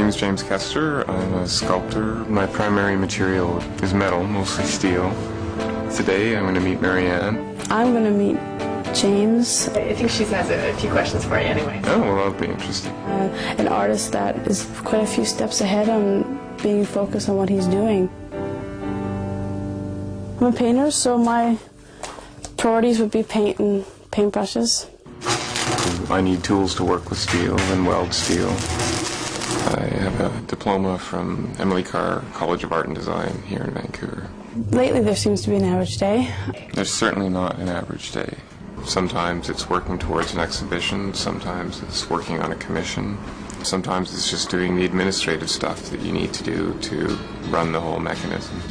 name is James Kester. I'm a sculptor. My primary material is metal, mostly steel. Today I'm going to meet Marianne. I'm going to meet James. I think she has a few questions for you anyway. Oh, well, that'll be interesting. An artist that is quite a few steps ahead on being focused on what he's doing. I'm a painter, so my priorities would be paint and paintbrushes. I need tools to work with steel and weld steel. I have a diploma from Emily Carr College of Art and Design here in Vancouver. Lately there seems to be an average day. There's certainly not an average day. Sometimes it's working towards an exhibition, sometimes it's working on a commission, sometimes it's just doing the administrative stuff that you need to do to run the whole mechanism.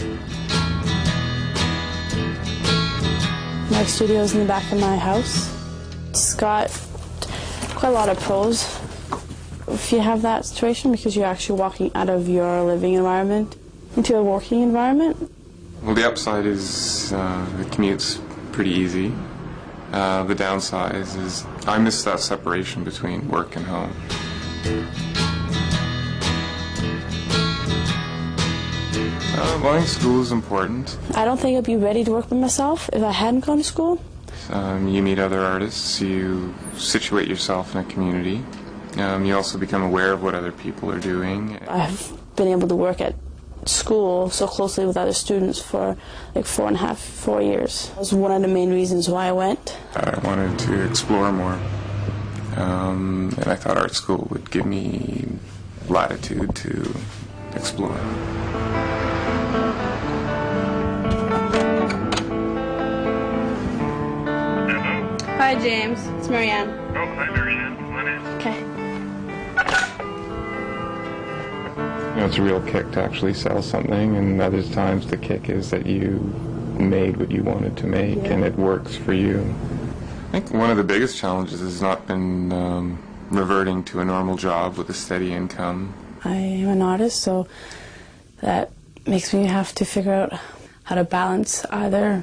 My studio's in the back of my house. It's got quite a lot of pros if you have that situation, because you're actually walking out of your living environment into a working environment. Well, the upside is the commute's pretty easy. The downside is I miss that separation between work and home. Going to school is important. I don't think I'd be ready to work by myself if I hadn't gone to school. You meet other artists, you situate yourself in a community. You also become aware of what other people are doing. I've been able to work at school so closely with other students for like 4 years. It was one of the main reasons why I went. I wanted to explore more, and I thought art school would give me latitude to explore. Hi, James. It's Marianne. Oh, hi, Marianne. Come on in. Okay. You know, it's a real kick to actually sell something, and other times the kick is that you made what you wanted to make, and it works for you. I think one of the biggest challenges has not been reverting to a normal job with a steady income. I am an artist, so that makes me have to figure out how to balance either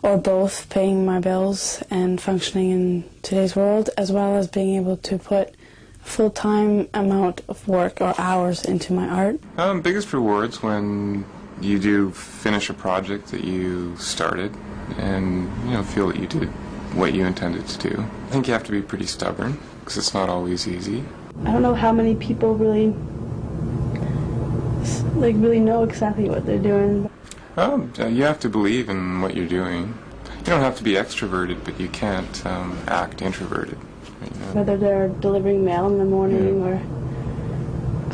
or both paying my bills and functioning in today's world, as well as being able to put full-time amount of work or hours into my art. Biggest rewards when you do finish a project that you started and feel that you did what you intended to do. I think you have to be pretty stubborn because it's not always easy. I don't know how many people really know exactly what they're doing. You have to believe in what you're doing. You don't have to be extroverted, but you can't act introverted. Whether they're delivering mail in the morning or...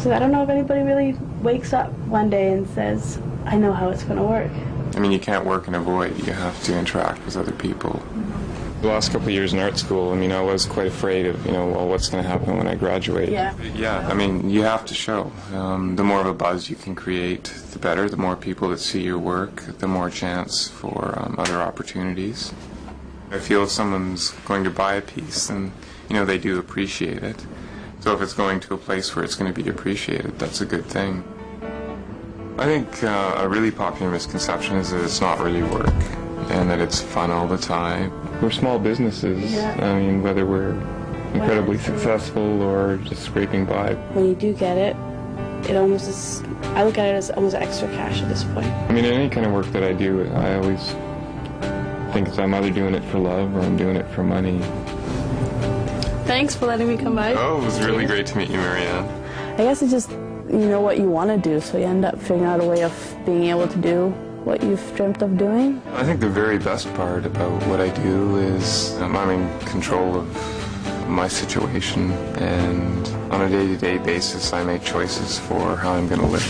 So I don't know if anybody really wakes up one day and says, I know how it's going to work. I mean, you can't work in a void. You have to interact with other people. The last couple of years in art school, I was quite afraid of, well, what's going to happen when I graduate? Yeah, you have to show. The more of a buzz you can create, the better. The more people that see your work, the more chance for other opportunities. I feel if someone's going to buy a piece, then, they do appreciate it. So if it's going to a place where it's going to be appreciated, that's a good thing. I think a really popular misconception is that it's not really work and that it's fun all the time. We're small businesses. Whether we're incredibly successful or just scraping by. When you do get it, it almost is, I look at it as almost extra cash at this point. In any kind of work that I do, I always think I'm either doing it for love or I'm doing it for money. Thanks for letting me come by. Oh, it was really great to meet you, Marianne. I guess it's just, what you want to do, so you end up figuring out a way of being able to do what you've dreamt of doing. I think the very best part about what I do is I'm in control of my situation, and on a day-to-day basis I make choices for how I'm going to live.